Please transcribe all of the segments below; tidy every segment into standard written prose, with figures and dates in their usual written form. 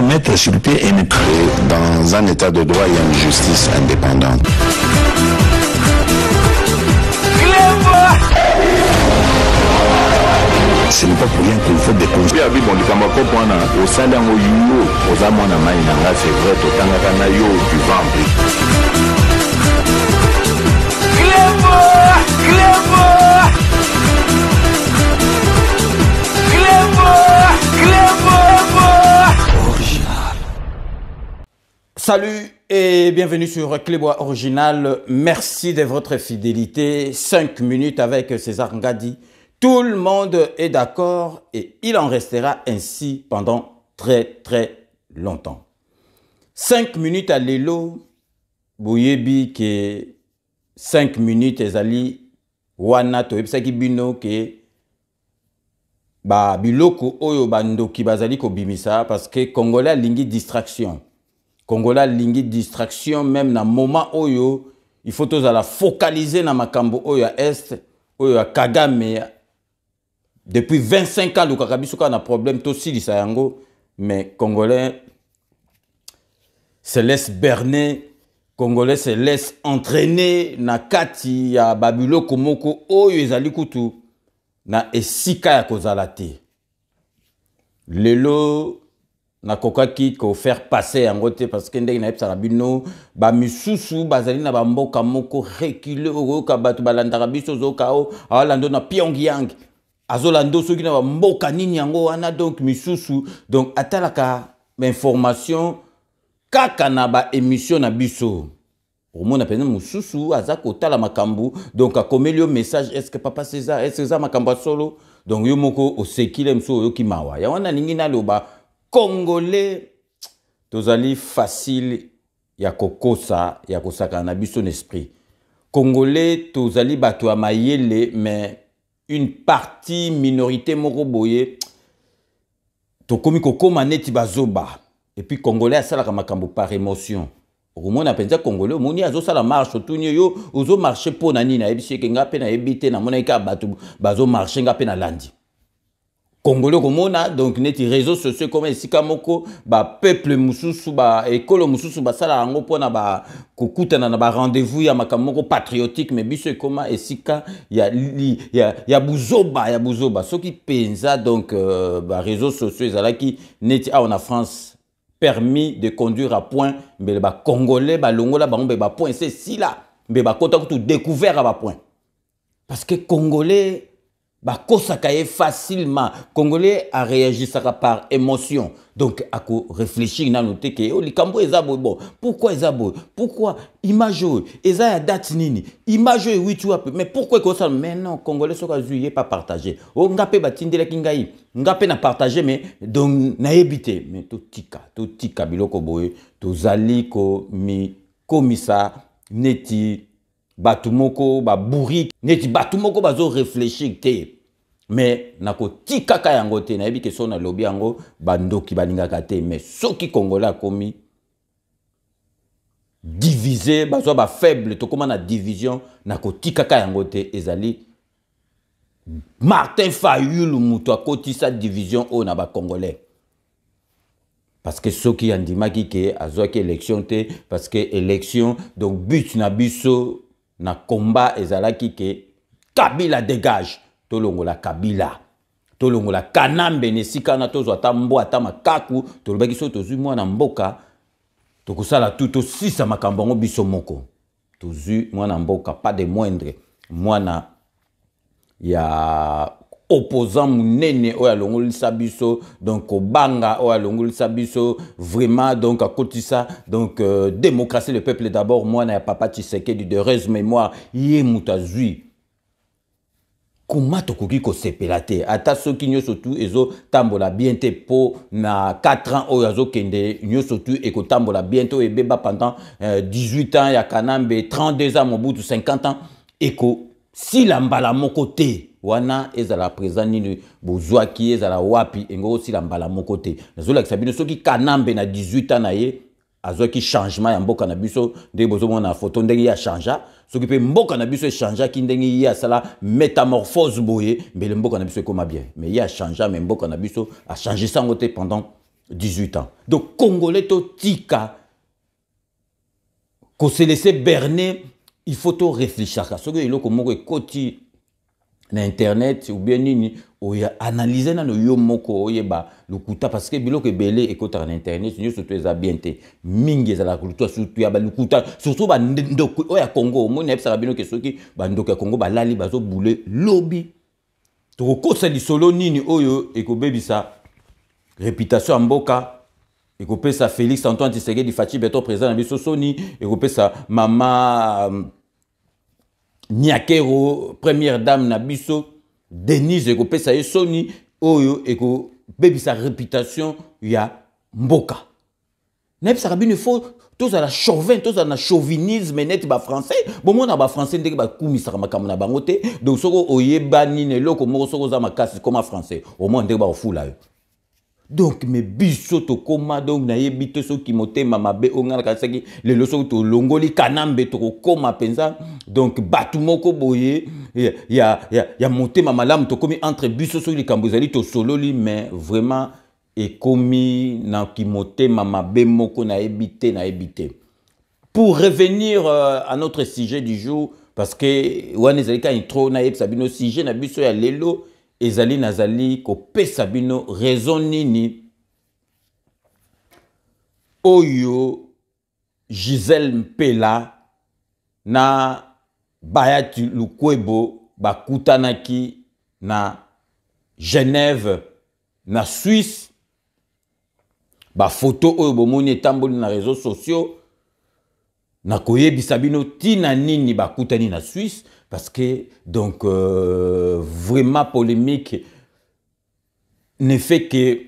mettre sur pied et dans un état de droit, il y a une justice indépendante. Ce n'est pas pour rien qu'il faut déconstruire. C'est vrai, du ventre. Salut et bienvenue sur Clébois Original. Merci de votre fidélité. 5 minutes avec César Ngadi. Tout le monde est d'accord et il en restera ainsi pendant très longtemps. 5 minutes à l'élo, boyebi que 5 minutes ezali wana to ebisaki bino ke ba biloko oyo bandoki bazali ko bimisa parce que Congolais lingi distraction. Congolais lingi distraction même na moment oyo il faut tous la focaliser na makambo oyo à est oyo à Kagame. Depuis 25 ans, le Kakabisuka a un problème aussi yango, mais Congolais se laisse berner, Congolais se laisse entraîner na kati ya Babulo Komoko oyo ezali kutu na esika ya kozalate. Lelo na kokaki ko faire passer yango te parce que ndenge na epsa bino ba misusu bazali na ba mboka moko reculer oyo ka batu balandaka biso zokao awalando na Pyongyang. Azolando ceux qui n'ont mboka nini yango wana donc misusu donc atalaka information kaka na ba émission na biso pour moi na pena mususu azako tala makambu donc a komelio message est-ce que papa César est-ce que ça makambu solo donc yo moko osekile mso yo kimawa ya wana ningi na loba Congolais tozali facile ya kokosa ya kosaka na biso n'esprit Congolais tozali bato ya mayele mais une partie minorité moroboye to komi kokoma neti bazoba et puis Congolais asala makambo par émotion au na penza Congolais moni azo sala marche tout yo ozo marcher pour nani na ebisi ke ngape na ebite na mona ka batu bazo marcher ngape na landi Congolais komona donc neti réseaux sociaux comme esika moko ba peuple mususu ba ekolo mususu ba sala ngo pona ba kokutana na ba rendez-vous ya makamoko patriotique mais biso koma esika ya buzoba soki penza donc ba réseaux sociaux ezalaki neti a en France permis de conduire à point mais ba Congolais ba longola ba ngombe ba point c'est si là mais ba kota tout découvert à ba point parce que Congolais bah kosakaye facilement Congolais a réagi ça par émotion donc à réfléchir na noter que likambo ezabo bon pourquoi ezabo pourquoi image eza ya date nini image 8 jours mais pourquoi que ça mais non Congolais soka zuye pas partager o ngapé batindela kingai ngapé na partager mais donc na ebité mais to tika biloko boye to zali ko mi komisa neti batumoko ba bourri neti batumoko bazo réfléchir te mais nako tikaka yango te na yebi ke so na lobi yango bandoki balingaka te mais soki Congolais komi divisé bazo ba faible to koma na division nako tikaka yango te ezali Martin Fayulu muto akoti sa division o na ba Congolais parce que soki yandimaki ke azoki élection te parce que élection donc but na biso na combat ezalaki ke Kabila dégage tolongola Kabila tolongola Kanambe nesika na tozo ata mbo ata makaku tolobaki so tozui mwana mboka tokosala tout aussi sa makambo ngo biso moko tozui mwana mboka pas de moindre mwana ya opposant munene oya longolisa biso donc obanga oya longolisa biso vraiment donc à côté ça donc démocratie le peuple d'abord moi na papa Tshisekedi de heureuse mémoire yé mutazui comment tokoki ko sepelate ata soki nyoso tout ezo tambola bien te po na 4 ans oyo azo kende nyoso tout e ko tambola bientôt et beba pendant 18 ans ya Kanambe 32 ans Mobutu 50 ans et ko si la mbala moko te wana ezala présent nini bozwaki ezala wapi engo si la mbala moko te nazola kisabino soki Kanambe na 18 ans na ye azwaki changement ya mboka na biso ndenge bozomona photo ndenge ya changea soki pe mboka na biso changea ki ndenge ya sala métamorphose boye mbele mboka na biso ekoma bien mais ya changea mais mboka na biso a changé sango te pendant 18 ans. Donc, Congolais, to tika, qu'on se laisse berner, il faut to réfléchir. Ce que il y côté na internet ou bien nini, ou ya analyser na no yo moko oyeba lukuta parce que biloko belé ekota na internet, nous surtout les habienté. Mingi za la kultura surtout ya ba lukuta, surtout ba ndoko oya Congo, mo na epsa bino ke soki ba ndoko ya Congo ba lali bazo boule lobby. To ko sa li solo nini oyo ekobebisa réputation mboka. Et qu'on ça Félix Antoine Tshisekedi Fachi Beto président de biso Sony et qu'on ça maman Nyakero première dame na biso Denise et qu'on ça Sony oyo et qu'on baby sa réputation ya mboka. N'est pas rabine faut tous à la chauvin tous à la chauvinisme net ba français bon mon ba français ndenge ba kumisa makamuna bangote donc soko oyeba nini loko moko soko za makasi comme français au moins ndenge ba ofula yo. Donc, mes biso to koma donc na yebite so ki motema mabe ongana kasaki le loso to longoli kanambe to koma penza donc batu moko boye ya motema malamu to komi entre biso so li kambozali to sololi mais vraiment et komi na ki motema mabe moko na yebite. Pour revenir à notre sujet du jour parce que wana zalika intro na yeb sabino sujet na biso ya lelo ezali nazali ko pesa bino raison nini oyo Gisèle Mpela na Bayati Lukwebo bakutanaki na Genève na Suisse ba photo oyo bomoni etamboli na réseaux sociaux na koyebisa bino tina nini bakutani na Suisse parce que donc vraiment polémique ne fait que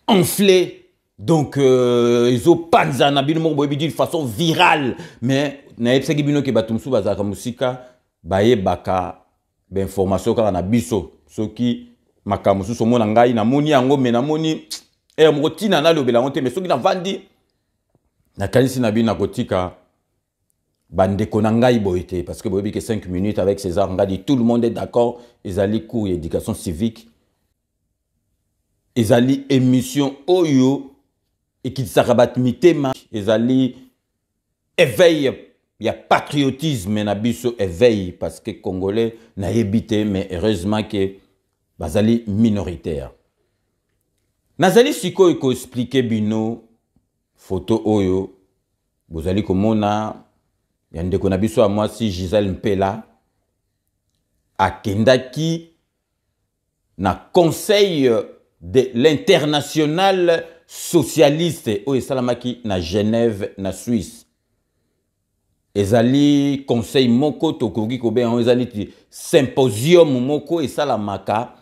enfler donc ils ont panza na bino mo boyebi d'une façon virale mais na epsaki bino ke batumsu bazaka musika baye baka ben information kaka na biso soki makamusu so mona ngai na moni yango me na moni mo tina na lobela ngote mais soki na vandi na kanisi na bino kotika bandeko na ngai boyete parce que boyebi que 5 minutes avec César Ngadi tout le monde est d'accord ezali cours éducation civique ezali émission oyo et qui s'arabat mitema ezali éveil il y a patriotisme na biso éveil parce que congolais na yebité mais heureusement que bazali minoritaire nazali sikoyo ko expliquer bino photo oyo bozali komona ya ndeko na biso a moi si Gisèle Mpela akendaki na conseil de l'international socialiste oyo esalamaki na Genève na Suisse ezali conseil moko tokoki kobenga ezali symposium moko esalamaka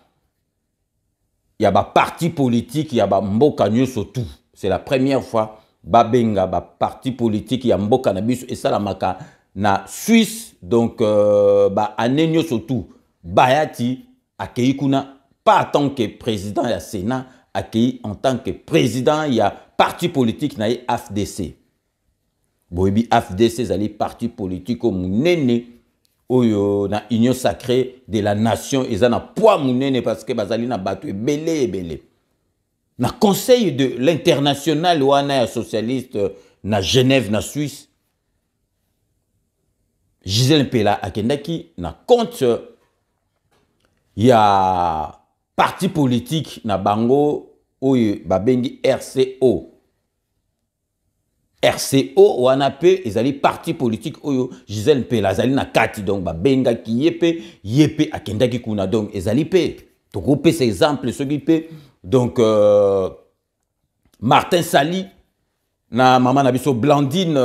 ya ba parti politique ya ba mboka nyonso tout c'est la première fois babenga ba parti politique ya mboka na biso esalamaka na Suisse donc ba année nyonso tout bayati akei kuna pas en tant que président ya Sénat accueilli en tant que président il y a parti politique na AFDC boyebi AFDC zali parti politique munene oyo na union sacrée de la nation ezana poids munene parce que bazali na batu ebele na conseil de l'international wana socialiste na Genève na Suisse Gisèle Mpela akendaki na compte ya parti politique na bango oyo babengi RCO wana pe ezali parti politique oyo Gisèle Mpela azali na kati donc babenga ki yepe akendaki kuna donc ezali pe toko pe ces exemples soki pe donc Martin Sali na maman na biso Blandine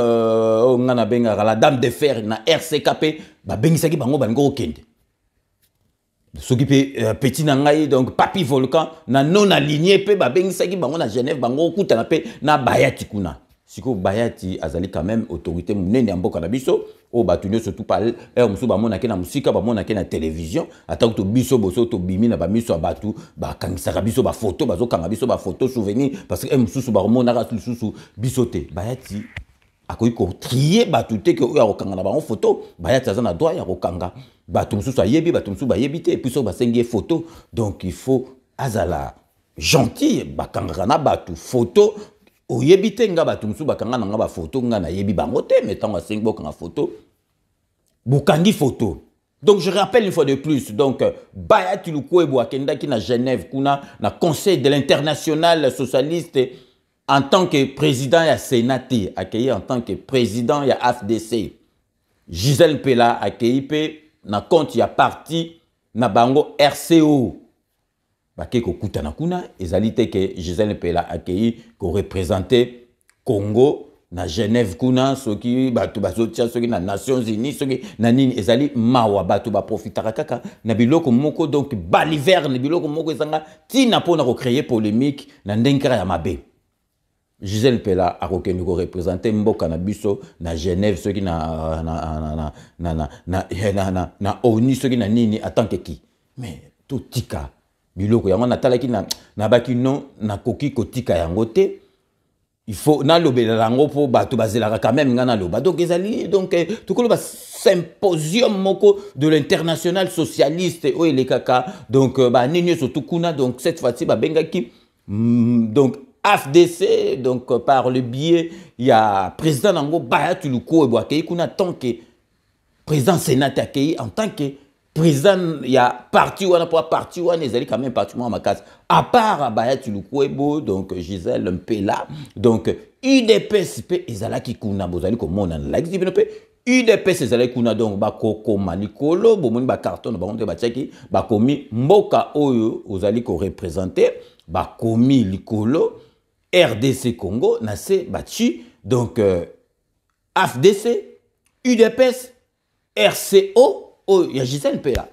ngana benga la dame de fer na RCKP babengi saki bango bango okende soki pe petit na ngai donc Papi Volcan na non aligné pe babengi saki bango na Genève bango okutana pe na Bayati kuna siko Bayati azali quand même autorité munene mboka na biso o batunyo surtout par musu ba mona ke na musika ba mona ke na télévision atako to biso boso to bimi na ba miso abatu ba kangisaka biso ba photo bazo kanga biso ba photo souvenir parce que mususu ba mona ka mususu biso te Bayati akoyi ko trier batu te ke o ya kokanga na bango photo Bayati azana droit ya kokanga batu mususu ayebi batu mususu ba yebi te et puis so ba sengi photo donc il faut azala gentil, bakangana batu photo, oyebite nga batu msu bakangana nga ba photo nga na yebi bangote, mais tant que bokanga photo, bukangi photo. Donc je rappelle une fois de plus, donc Baya Tilukwebo akenda ki na Genève, kuna na Conseil de l'international socialiste en tant que président ya Sénat, accueilli en tant que président ya AFDC. Gisèle Pela accueilli pe na compte ya parti na bango RCO. Bake ko kutana kuna ezalité que Gisèle Pela accueilli ko représenter Congo na Genève kuna soki batu bazotia soki na Nations Unies soki na nini ezali mawa batu ba profitaka kaka na biloko moko donc baliverne biloko moko ezanga tina pona ko créer polémique na ndenkara ya mabe. Gisèle Pela a représenté mboka na biso na Genève soki na ONU soki na nini en tant que qui. Mais tout tika biloko yango na talaki na baki non na koki kotika yango te. Il faut na lobela lango po bato bazela quand même ngana loba. Donc ezali donc tout le symposium moko de l'international socialiste o ele kaka donc ba nini surtout kuna donc cette fois-ci ba bengaki donc AFDC donc par le biais il y a président nango Baya Tilukwebo akei kuna tant que président Sénat akei en tant que président, il y a parti ou pas parti ou ezali quand même parti moi ma case. À part Baya Tilukwebo donc Gisèle Pela donc UDPS pe ezala ki kuna bozali ko mona like zibino pe UDPS ezala kuna donc ba koko manikolo bomoni ba carton ba onde ba tchaki ba komi mboka oyo ozali ko représenter ba komi likolo RDC Congo na se bachi donc AFDC UDPS RCO. Oh, il y a Gisèle Pela.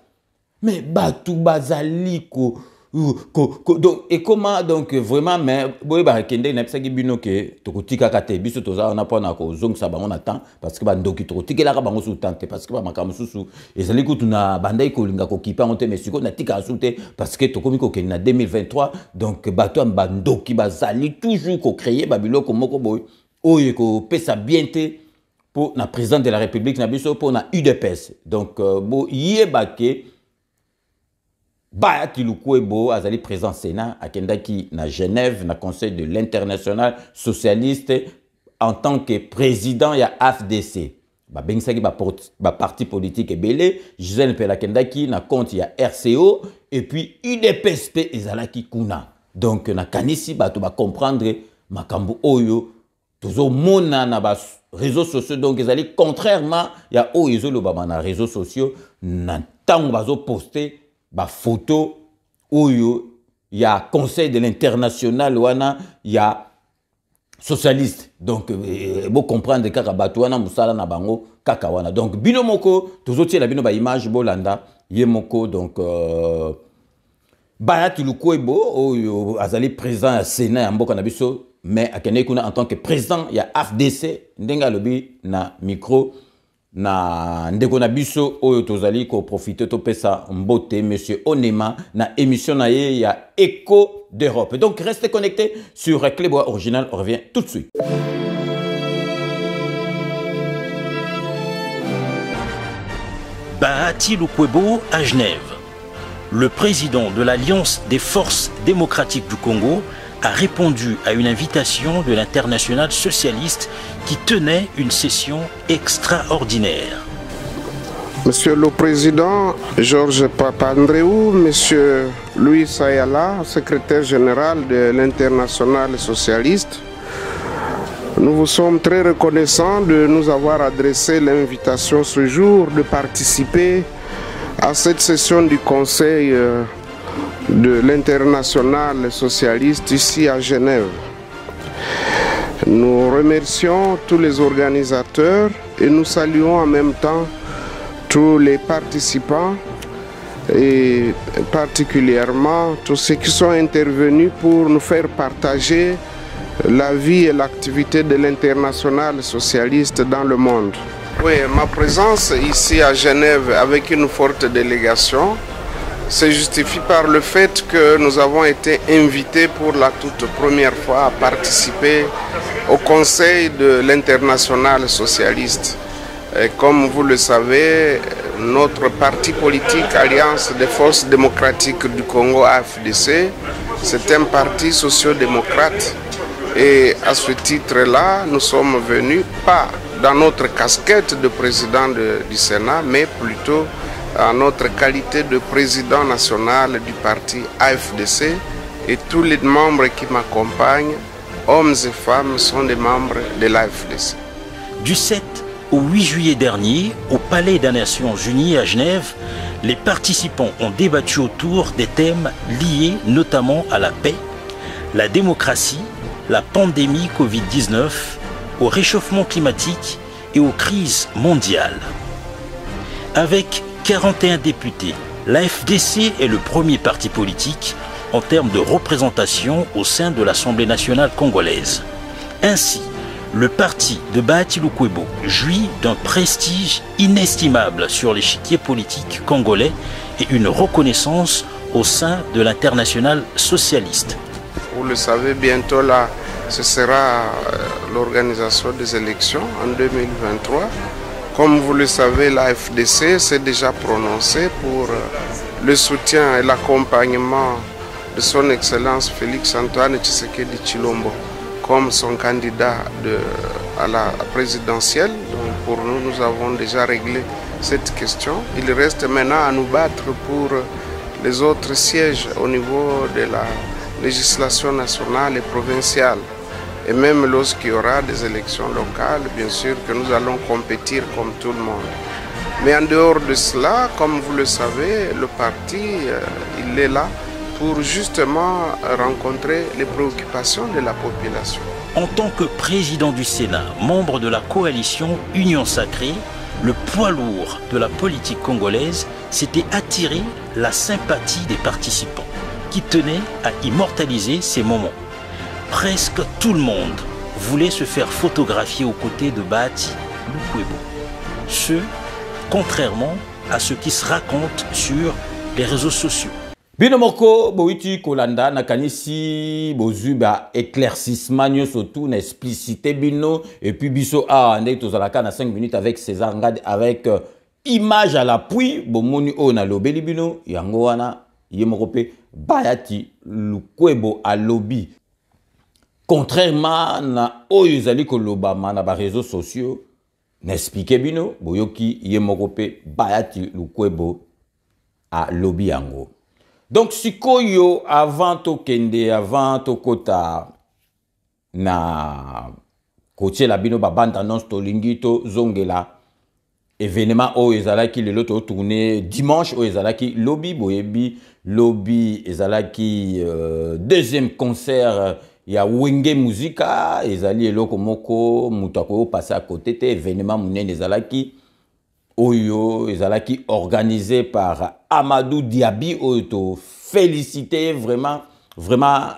Mais Batou Bazali donc et comment donc vraiment mais boy ba kende na pesa bino ke tokotika kate biso toza on a pas na ko zong sa bango na temps parce que ba ndoki tokotikela ka bango sous tante parce que ba makamususu ezali kutu na bandai ko linga ko kipa onte mais siko na tika asute parce que tokomi ko na 2023 donc bato ba ndoki bazali toujours ko créer ba biloko moko boy oye ko pesa bien te pour la présidente de la République, pour la UDPS. Donc, bo yebake Baya Tilukwebo azali président Sénat à Kendaki na Genève, na Conseil de l'international socialiste en tant que président ya AFDC. Ba bengsaki ba parti politique et belé, Gisèle Pela Kendaki na compte ya RCO et puis UDPS ezalaki kuna. Donc na kanisi ba to ba comprendre makambo oyo tozo mona na ba réseaux sociaux donc ils allaient contrairement il y a oh ils ont le baba na réseaux sociaux na tant bazo poster ba photo oyo il y a conseil de l'international wana il y a socialiste donc vous comprendre kaka bato wana musala na bango kaka wana donc bino moko tozotie la bino ba image bolanda ye moko donc Baya Tilukwebo oyo azali président à Sénat ya mboka na biso mais en tant que président il y a AFDC ndenga lobi na micro na ndeko na biso oyo tozali ko profiter to pesa mbote monsieur Onema na émission na ye il y a Écho d'Europe. Donc restez connectés sur Clébois Original, on revient tout de suite. Baya Tilukwebo à Genève. Le président de l'Alliance des forces démocratiques du Congo a répondu à une invitation de l'international socialiste qui tenait une session extraordinaire. Monsieur le Président Georges Papandreou, Monsieur Louis Ayala, secrétaire général de l'international socialiste, nous vous sommes très reconnaissants de nous avoir adressé l'invitation ce jour de participer à cette session du Conseil de l'international socialiste ici à Genève. Nous remercions tous les organisateurs et nous saluons en même temps tous les participants et particulièrement tous ceux qui sont intervenus pour nous faire partager la vie et l'activité de l'international socialiste dans le monde. Oui, ma présence ici à Genève avec une forte délégation se justifie par le fait que nous avons été invités pour la toute première fois à participer au Conseil de l'international socialiste. Et comme vous le savez, notre parti politique Alliance des forces démocratiques du Congo, AFDC, C'est un parti social-démocrate. Et à ce titre-là, nous sommes venus, pas dans notre casquette de président du Sénat, mais plutôt en notre qualité de président national du parti AFDC. Et tous les membres qui m'accompagnent, hommes et femmes, sont des membres de l'AFDC. Du 7 au 8 juillet dernier, au Palais des Nations Unies à Genève, les participants ont débattu autour des thèmes liés notamment à la paix, la démocratie, la pandémie Covid-19, au réchauffement climatique et aux crises mondiales. Avec 41 députés, l'AFDC est le premier parti politique en termes de représentation au sein de l'Assemblée nationale congolaise. Ainsi, le parti de Bahati Lukwebo jouit d'un prestige inestimable sur l'échiquier politique congolais et une reconnaissance au sein de l'internationale socialiste. Vous le savez, bientôt là, ce sera l'organisation des élections en 2023. Comme vous le savez, l'AFDC s'est déjà prononcé pour le soutien et l'accompagnement de son Excellence Félix-Antoine Tshisekedi Tshilombo comme son candidat à la présidentielle. Donc pour nous, nous avons déjà réglé cette question. Il reste maintenant à nous battre pour les autres sièges au niveau de la législation nationale et provinciale. Et même lorsqu'il y aura des élections locales, bien sûr que nous allons compétir comme tout le monde. Mais en dehors de cela, comme vous le savez, le parti, il est là pour justement rencontrer les préoccupations de la population. En tant que président du Sénat, membre de la coalition Union Sacrée, le poids lourd de la politique congolaise s'était attiré la sympathie des participants qui tenaient à immortaliser ces moments. Presque tout le monde voulait se faire photographier aux côtés de Bahati Lukwebo. Ce, contrairement à ce qui se raconte sur les réseaux sociaux. Bino moko boiti kolanda nakanisi bozuba éclaircissement surtout na explicité bino et puis biso a ndé tozalaka na 5 minutes avec César Ngade avec image à l'appui bomoni o na lobeli bino yango wana yemoko pe Bahati Lukwebo a lobby contrairement na oyo zali kolobama na ba réseaux sociaux n'expliquer bino boyoki yemoko pe Bahati Lukwebo a lobby yango. Donc, sikoyo avant tokende, avant tokota na koche la bino babanda non stolingito zongela événement o ezalaki le loto tourné dimanche o ezalaki lobby boyebi lobby ezalaki deuxième concert ya Wenge Muzika ezali eloko moko mutako passer à côté te événement munene ezalaki Oyo, ezalaki organisé par Amadou Diaby, Oyo, félicité, vraiment,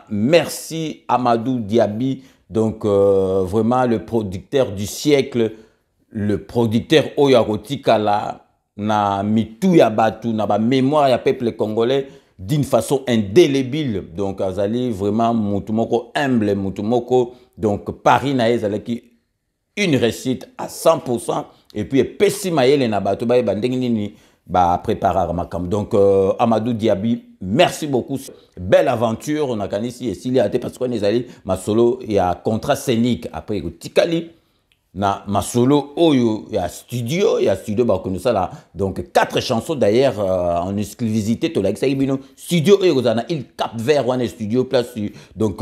merci Amadou Diaby, donc vraiment le producteur du siècle, le producteur Oyo Rotikala, na mitou ya batu, na ba mémoire ya peuple congolais d'une façon indélébile, donc azali vraiment mutumoko humble, mutumoko, donc Paris na ezalaki une réussite à 100%. Et puis, Pessi Mayele na bato ba bandengini ba préparer makam. Donc, Amadou Diaby, merci beaucoup. Belle aventure. On a kanisi et s'il y a parce qu'on est allé ma solo il y a contrat scénique après Tikali na ma solo oyo il y a studio ba kono ça là. Donc 4 chansons d'ailleurs en exclusivité to like ça ibino studio oyo zana il Cap Vert one studio place donc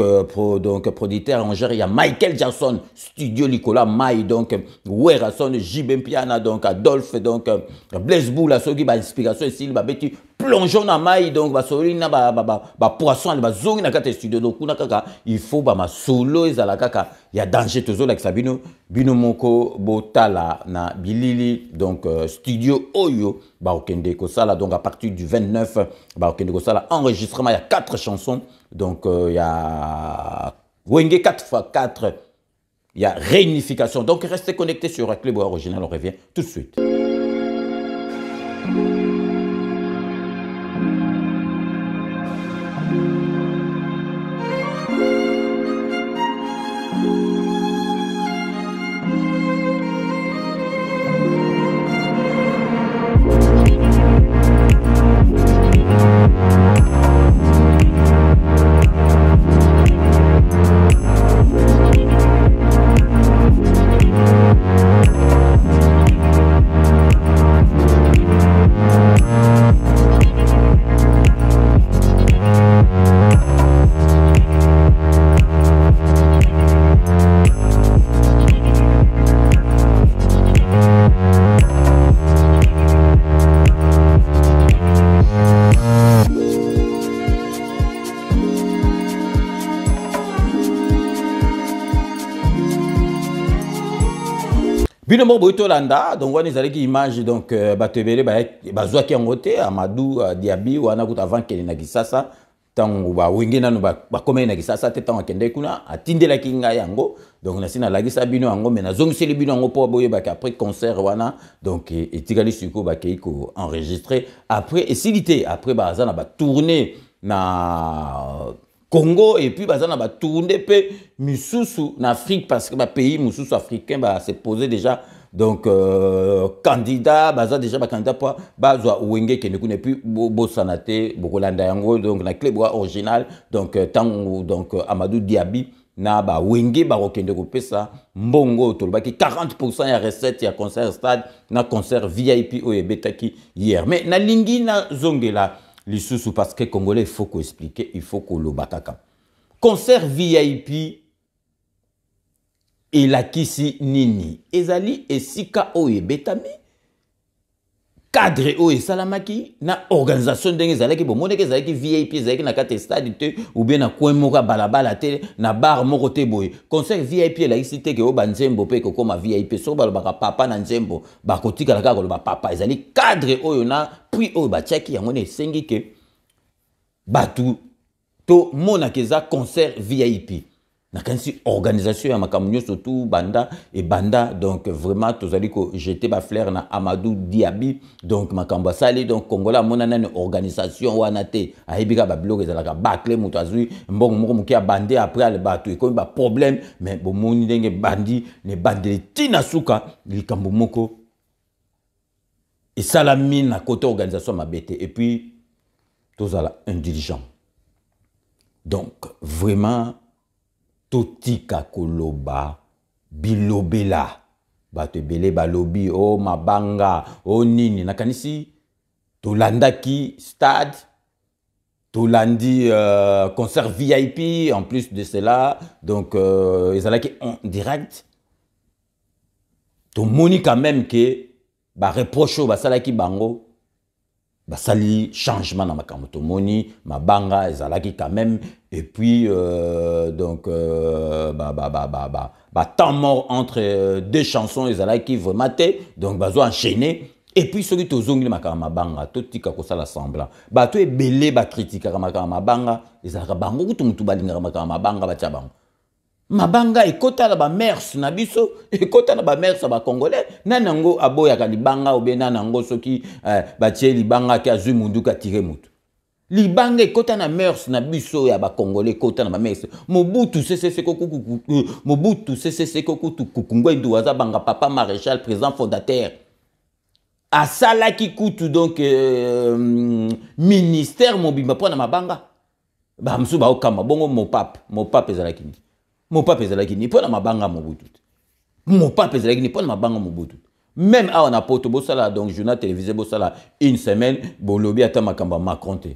producteur arrangeur il y a Michael Jackson studio Nicolas Mai donc Werason JB Piana donc Adolphe donc Blaise Boula soki ba inspiration ici ba beti plongeons na mai donc ba solo na ba poisson ba zongi na kata studio donc kuna kaka il faut ba ma solo ezala kaka il y a danger toujours like ça bino moko botala na bilili donc studio oyo ba okende ko sala donc à partir du 29 ba okende ko sala enregistrement il y a 4 chansons donc il y a Wenge 4x4 il y a réunification donc restez connectés sur la Club Original on revient tout de suite. Bino mo boito landa donc on ezali ki image donc batebele bazwa ki ngote Amadou Diaby wana kuta avant kele na Kisasa tango ba wenge nanu ba komena na Kisasa te tango kende kuna atindela ki nga yango donc na sina lagisa bino yango mais na zongiseli bino yango po boye ba après concert wana donc etikali suko ba keiko enregistrer après et silité après ba za na ba tourner na Congo et puis bazana ba tourner pe misusu en Afrique parce que ba pays misusu africain ba se poser déjà donc candidat baza déjà ba candidat pour bazwa wenge ke ne connaît plus bo sanate bokolanda yango donc na club original donc tango donc Amadou Diaby na ba wenge ba kokende ko pesa mbongo tolobaki 40% ya recette ya concert stade na concert VIP o ebetaki hier mais na lingi na zongela Lisusu parce que Congolais, il faut qu'on explique, il faut qu'on le bakaka. Concert VIP et la kisi nini. Ezali et sika oye betami. Cadre oye salamaki. Na organisation dengue ezalaki bon. Moneke ezalaki VIP ezalaki na kate stade te ou bien na coin moka balabala te na bar moko te boye. Concert VIP la ici te ke o banzembo pe ko koma VIP so balobaka papa na nzembo bakotika la kaka lo papa ezali cadre oyo na puis oyo batiaki yango ne esengi ke batu to mona keza concert VIP na kansi organisation ya makambo nyonso tout banda et banda donc vraiment tozali ko jeter ba fleur na Amadou Diaby donc makambo sali donc Congolais mona na organisation wana te ayebika ba blog ezalaka bakle mutu azui mbongo moko muki abande après le batu et comme ba problème mais bo moni ndenge bandi ne bandeli tina suka likambo moko et salami na côté organisation mabete et puis tous à la intelligent donc vraiment totika koloba bilobela batebele balobi o mabanga o nini nakanisi tolandaki stade tolandi concert VIP en plus de cela donc ezalaki en direct to moni quand même que ba reproche ba salaki bango ba sali changement na makambo to moni mabanga ezalaki quand même et puis donc temps mort entre deux chansons ezalaki vraiment te donc bazo enchaîner et puis ceux qui tozongi makambo mabanga to tika ko sala semblant ba to ebele ba critique makambo mabanga ezalaka bango kutu mutu balinga makambo mabanga ba tia bango mabanga ekota na ba mers na biso ekota na ba mers ba congolais nanango aboya ka libanga obena nango soki batie libanga ki azui mundu ka tire mutu libanga ekota na mers na biso ya ba congolais ekota na ba mers Mobutu sese kokutu kukungwe waza banga papa maréchal président fondateur asala ki kutu donc ministère mobimba pona mabanga ba msu ba okama bongo mo pape ezalaki mon papa ezalaki ni pona mabanga Mobutu mon papa ezalaki ni pona mabanga Mobutu même a on a poto bosala donc journal télévisé bosala une semaine bolobi ata makamba Macron te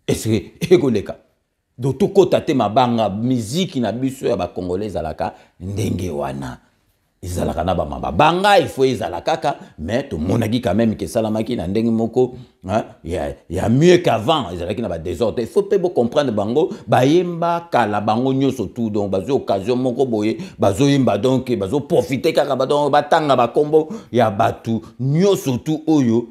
est-ce que egoleka donc to kota te mabanga musique na biso ya ba congolais ezalaka ndenge wana ezalaka na ba mabanga il faut ezalaka mais to monaki quand même que salamaki na ndenge moko hein il y a mieux qu'avant ezalaki na ba désordre il faut pe bo comprendre bango bayemba kala bango nyoso tout donc bazo occasion moko boye bazo yemba donc bazo profiter kaka ba donc batanga ba kombo ya batu nyoso tout oyo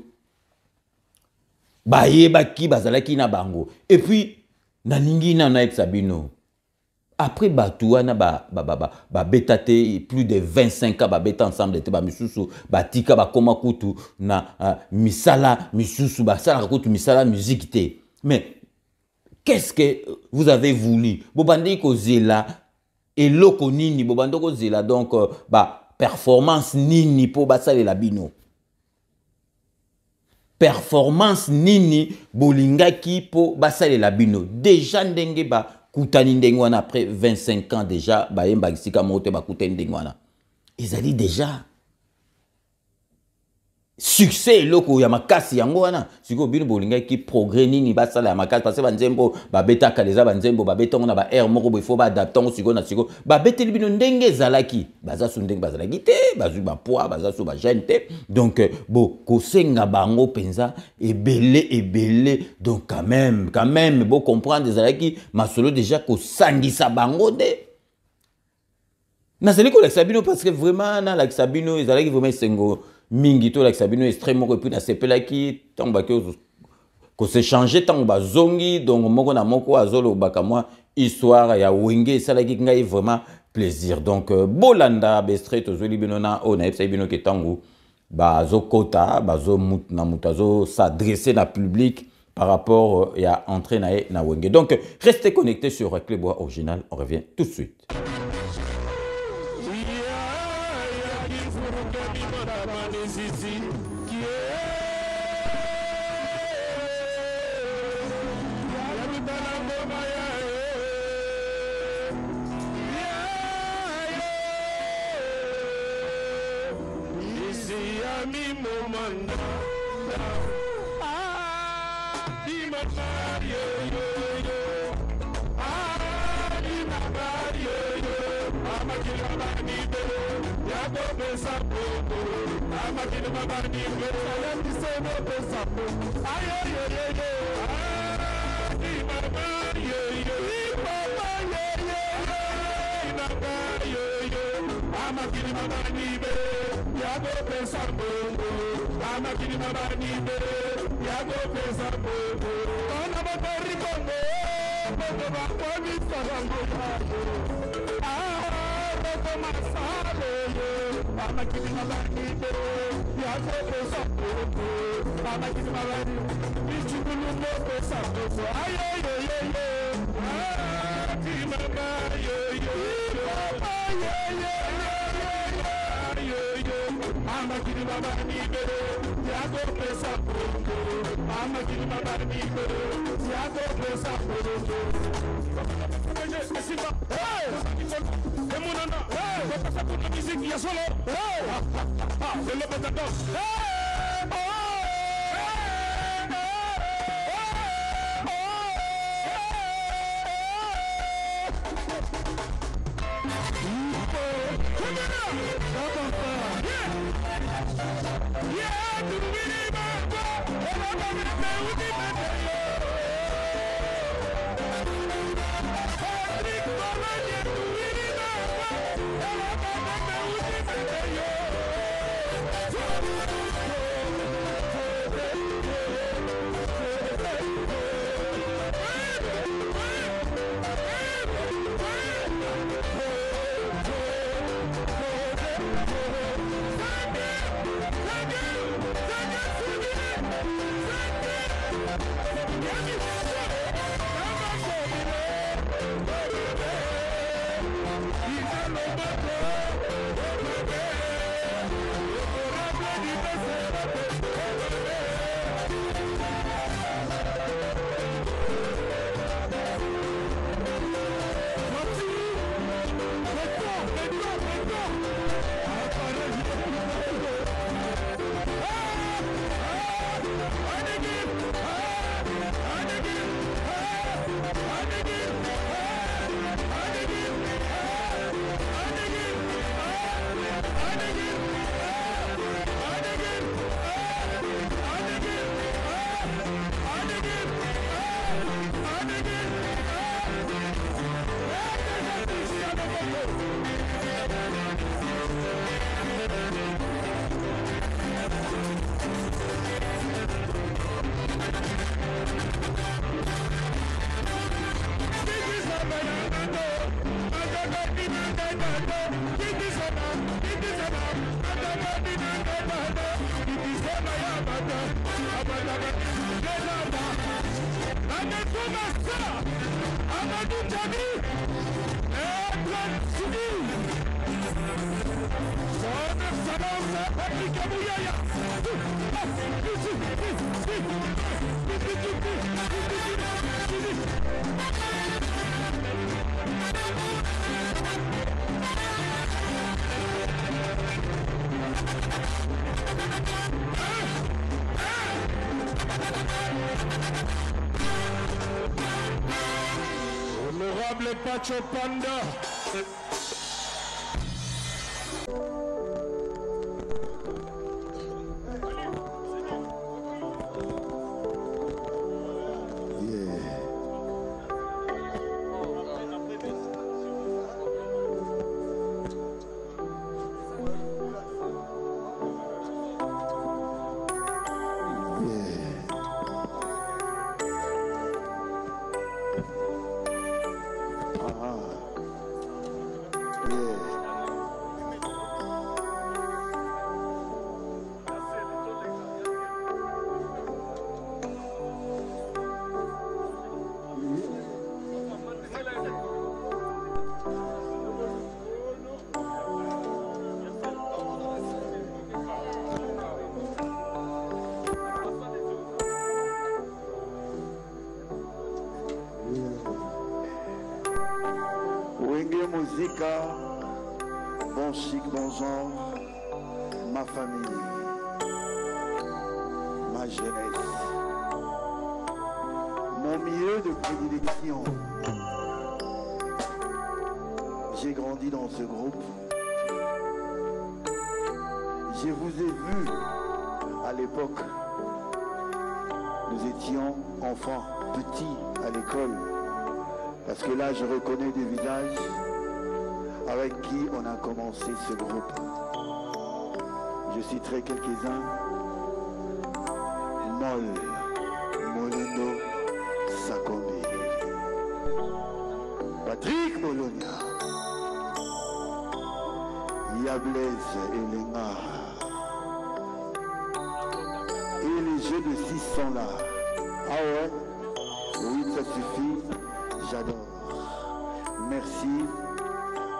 bayeba ki bazalaki na bango et puis na ningi na sabino après Batouana betate plus de 25 ans beta ensemble te ba misusu batika ba koma kutu na misala misusu ba sala kutu misala musique te mais qu'est-ce que vous avez voulu bobandi ko zela eloko nini bobandi ko zela donc performance nini po basale la bino performance nini bolingaki po basale la bino déjà ndenge ba Koutani ndengwana après 25 ans déjà, bayemba kisika mote ba koutani ndengwana. Ils allaient déjà succès loko ya makasi yango wana. Siko bino bolinga ki progrès nini ba sala ya makasi parce que banzembo ba beta kaleza banzembo ba beta ngona ba air moko bo faut ba adapter siko na siko. Ba beteli bino ndenge zalaki. Baza su ndenge bazalaki te, bazu ba poids, baza su ba jeune te. Donc bo kosenga bango penza ebele donc quand même bo comprendre zalaki masolo déjà ko sangisa bango de nazali kolakisa bino parce que vraiment nalakisa bino ezalaki vraiment esengo mingi tolakisa bino extrait moko epuis nasepelaki ntango baki kosechange ntango bazongi donc moko na moko azolobaka mwa histoire ya wenge esalaki ngai vraiment plaisir donc bolanda baextrait tozweli bino na oyo nayebisaki bino ke ntango bazokota na moto azos'adresse na public par rapport à entrer na wenge. Donc restez connectés sur Clébois Original, on revient tout de suite. Honorable Pacho Panda. musique, bon chic, bon genre, ma famille, ma jeunesse, mon milieu de prédilection. J'ai grandi dans ce groupe. Je vous ai vu à l'époque. Nous étions enfants, petits à l'école. Parce que là, je reconnais des visages avec qui on a commencé ce groupe. Je citerai quelques-uns. Molino Sakome, Patrick Bologna, Yablez Elena. Et les jeux de 6 sont là. Ah ouais? Oui, ça suffit. J'adore. Merci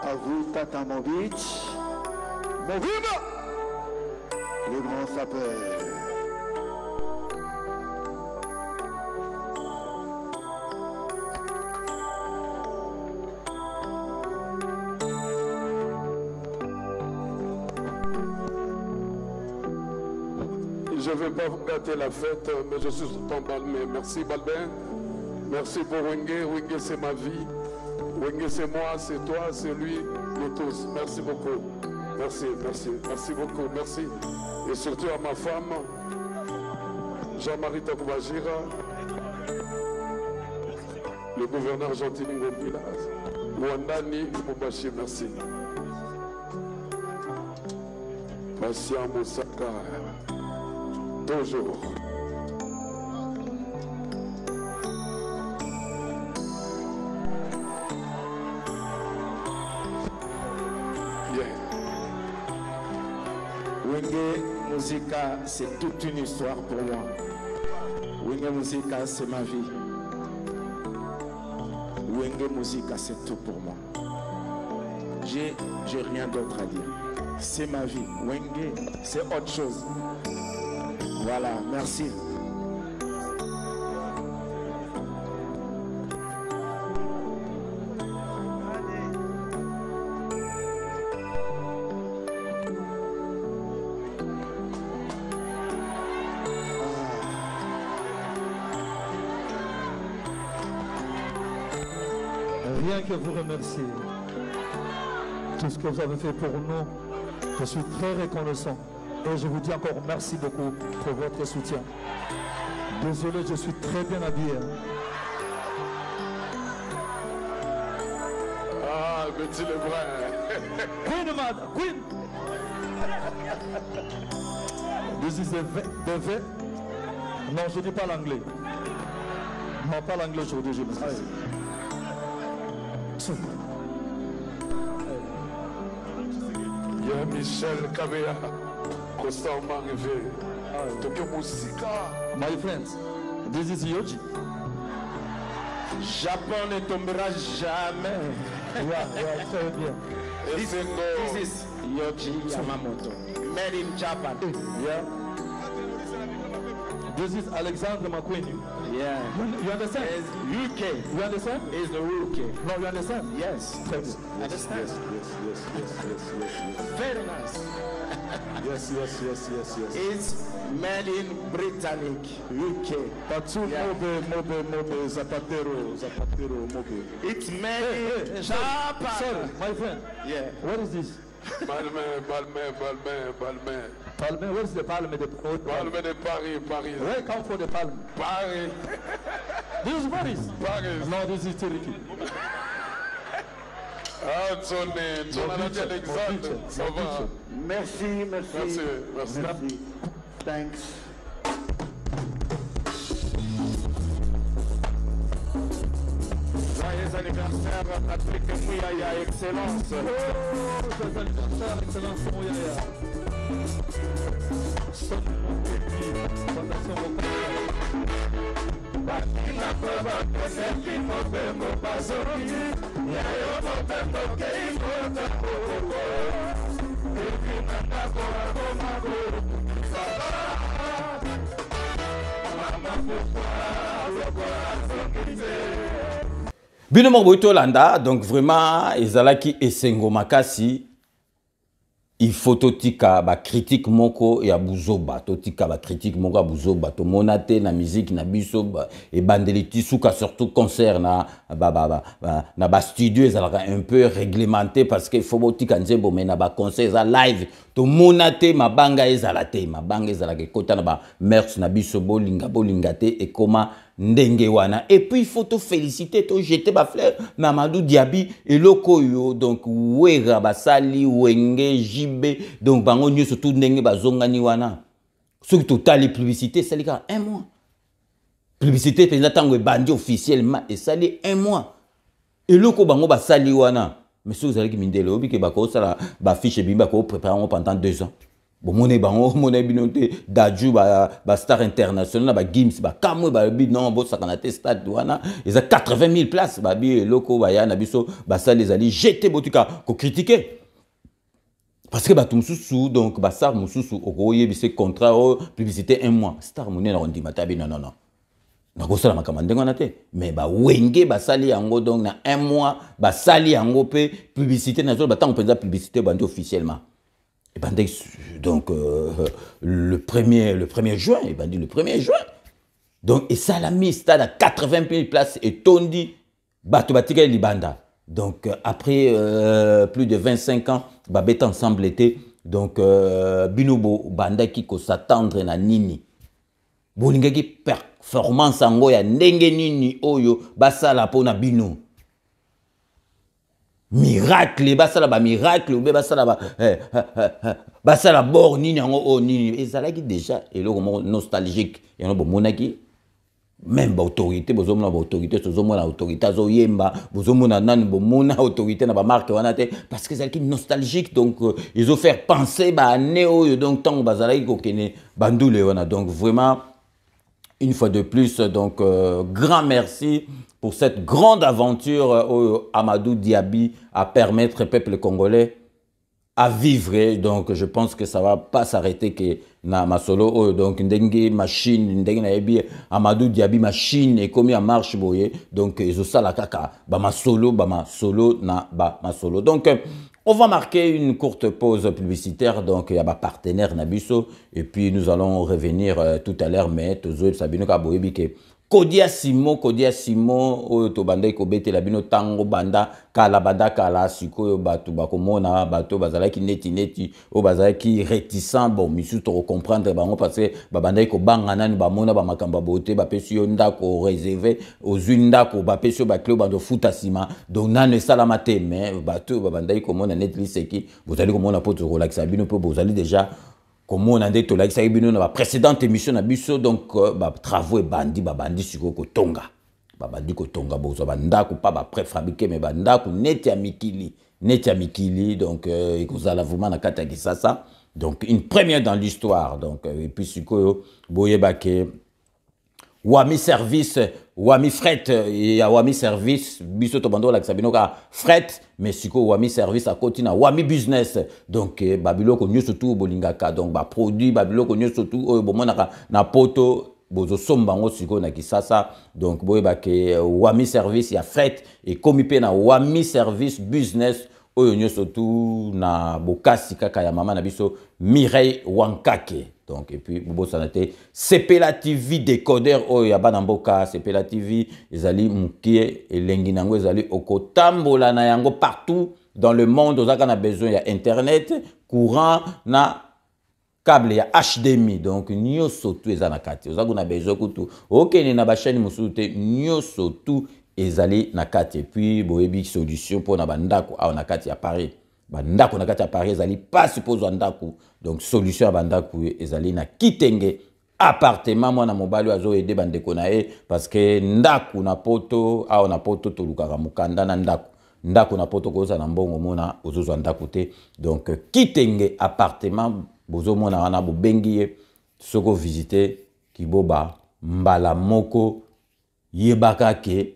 à vous, Tata Mobitch. Moviba, le grand sapeur. Je ne vais pas vous gâter la fête, mais je suis ton Balmé. Merci Balbin. Merci pour Wenge. Wenge, c'est ma vie. Wenge, c'est moi, c'est toi, c'est lui, nous tous. Merci beaucoup. Merci, merci, merci beaucoup. Merci. Et surtout à ma femme, Jean-Marie Takoubajira, le gouverneur Gentini Ngompila, Wandani Moubachi, merci. Patient Moussaka. Toujours. Yeah. Wenge Musica, c'est toute une histoire pour moi. Wenge Musica, c'est ma vie. Wenge Musica, c'est tout pour moi. J'ai rien d'autre à dire. C'est ma vie. Wenge, c'est autre chose. Voilà, merci. Rien que vous remercier. Tout ce que vous avez fait pour nous, je suis très reconnaissant. Et je vous dis encore merci beaucoup pour votre soutien. Désolé, je suis très bien habillé. Ah, petit le bras. Queen, madame, Queen. This is the V. Non, je ne dis pas l'anglais. Non, pas l'anglais aujourd'hui, je me suis. Il y a Michel Kabea. Constant arrivé. Tokyo Musica. My friends, this is Yoji. Japon ne tombera jamais. Yeah, très bien. This is Yoji Yamamoto. Made in Japan. Yeah. This is Alexander McQueen. Yeah. You understand? It's UK. You understand? It's the UK. No, you understand? Yes. Très bien. Understand? Yes. Very nice. Yes. It's made in Britannic, UK. Patsu Mobe, Zapatero, Mobe. It's made in Japan. Sorry, my friend. Yeah. What is this? Balmain. Palme, where is the Palme? Balmain de Paris. Where come for the Palme? Paris. This is Paris. Paris. No, this is Turkey. Ah, ton Alexandre. Ça va. Merci. Thanks. Joyeux anniversaire Patrick Mouyaya, excellence. Joyeux anniversaire, excellence Mouyaya. Fondation Bino moko Landa, donc vraiment, ezalaki esengo makasi. Il faut totika ba critique moko ya buzoba, totika ba critique moko ya buzoba, to monate na musique na biso et bandeliti souka surtout concert na ba studio ezalaka un peu réglementé parce que faut botika nzembo mais na ba concert za live to monate mabanga ezalate mabanga ezalaka kota na ba merch na biso bolinga te et comment ndenge wana. Et puis il faut te féliciter, te jeter ba fleur na Amadou Diaby et loko yo donc wera basali wenge jibe donc bango nyo surtout ndenge bazongani wana. Ce qui total les publicités ça lika 1 mois. Publicité pendant tango bandi officiellement et ça li 1 mois. Et loko bango basali wana. Mais si vous allez qui mindele obi ke bako sala ba fiche bimba ko préparer pendant 2 ans. Bon, mon binote d'adju ba star international ba Gims ba kamwe ba bi non bo sakanate stade wana ils a 80 000 places ba bi loko ba ya na biso ba ça les ali jeter botuka ko critiquer parce que ba tumsusu donc ba star mususu okoye bi ce contrat publicité 1 mois star moné na rondi matabi non na ko sala makamande ngona te mais ba wenge ba sali yango donc na 1 mois ba sali yango pe publicité na zo ba tant penza publicité bandi officiellement. Et ben, donc, le 1er juin, et ben, le 1er juin. Donc, et ça l'a mis stade à 80 000 places et Tondi, Batobatika et Libanda. Donc, après plus de 25 ans, Babet ensemble était. Donc, Binobo Banda qui s'attendre na Nini. Bolingaki performance en goya, Nenge Nini Oyo, Basala Pona Bino. Miracle, basala ba miracle, basala ba basala bord nini yango o nini ezalaki déjà eloko nostalgique yango bomonaki même ba autorité bozomona ba autorité tozomona autorité azoyemba bozomona nani bomona autorité na ba marque wana te parce que ezalaki nostalgique donc ils ont fait penser ba néo donc tant bazalaki kokene bandule wana donc vraiment une fois de plus donc grand merci pour cette grande aventure Amadou Diaby à permettre au peuple congolais à vivre. Donc je pense que ça ne va pas s'arrêter que na masolo donc ndenge machine ndenge na ebi Amadou Diaby machine et comme il marche boye donc ils ont ça la kaka ba masolo na ba masolo. Donc on va marquer une courte pause publicitaire donc il y a ba partenaire Nabiso et puis nous allons revenir tout à l'heure mais tozo sabino ka boye bike Kodia Simo, oyo to banda ko bete la bino tango banda kala siko batu bakomona bato bazalaki neti o bazalaki réticent bon misu to comprendre bango parce que banda ko bangana ni bamona ba makamba bote ba pesi yo ndako réservé aux ndako ba pesi yo ba club bando futa sima donc nane salama te mais bato banda ko mona Netflix qui vous allez komona poto relaxa bino po vous allez déjà comme on a dit tout là ça bino na précédente émission na biso donc travaux et bandi siko ko tonga bandi ko tonga bozo banda ko pas préfabriqué mais banda ko neti ya mikili donc ikozala vraiment na kata kisasa donc une première dans l'histoire donc et puis siko boyeba ke Wami service, Wami fret, et à Wami service, biso to bando la sabino ka fret, mais siko Wami service à côté na Wami business. Donc babilo ko nyoso tout bolingaka donc ba produit babilo ko nyoso tout bomona na poto bozo sombango siko na kisasa. Donc boyeba ke Wami service ya fret et komi pe na Wami service business oyo nyoso tout na bokasi kaka ya mama na biso Mireille Wankake. Donc, et puis, Bobo Sanate, Sepela TV décodeur, oh, yaba namboka, Sepela TV, ezali mukie, et lenginango, ezali okotambola na yango partout dans le monde, on a besoin, il y a Internet, courant, na câble, il y a HDMI, donc, nyoso tout ezanakati, on a besoin de tout. Ok, na ba chaîne musute, nyoso tout ezali nakati, et puis, boebi solution pour na bandako, ah, nakati à Paris. Bandako na kati ya Paris ezali pas supposé ndako donc solution ya bandako ezali na kitenge appartement mwana mobali azo aider bandeko na e parce que ndako na poto a na poto to lukaka mukanda na ndako na poto ko za na mbongo mona ozozo ndako te donc kitenge appartement bozo mona wana bo bengi soko visiter kiboba mbala moko yebaka ke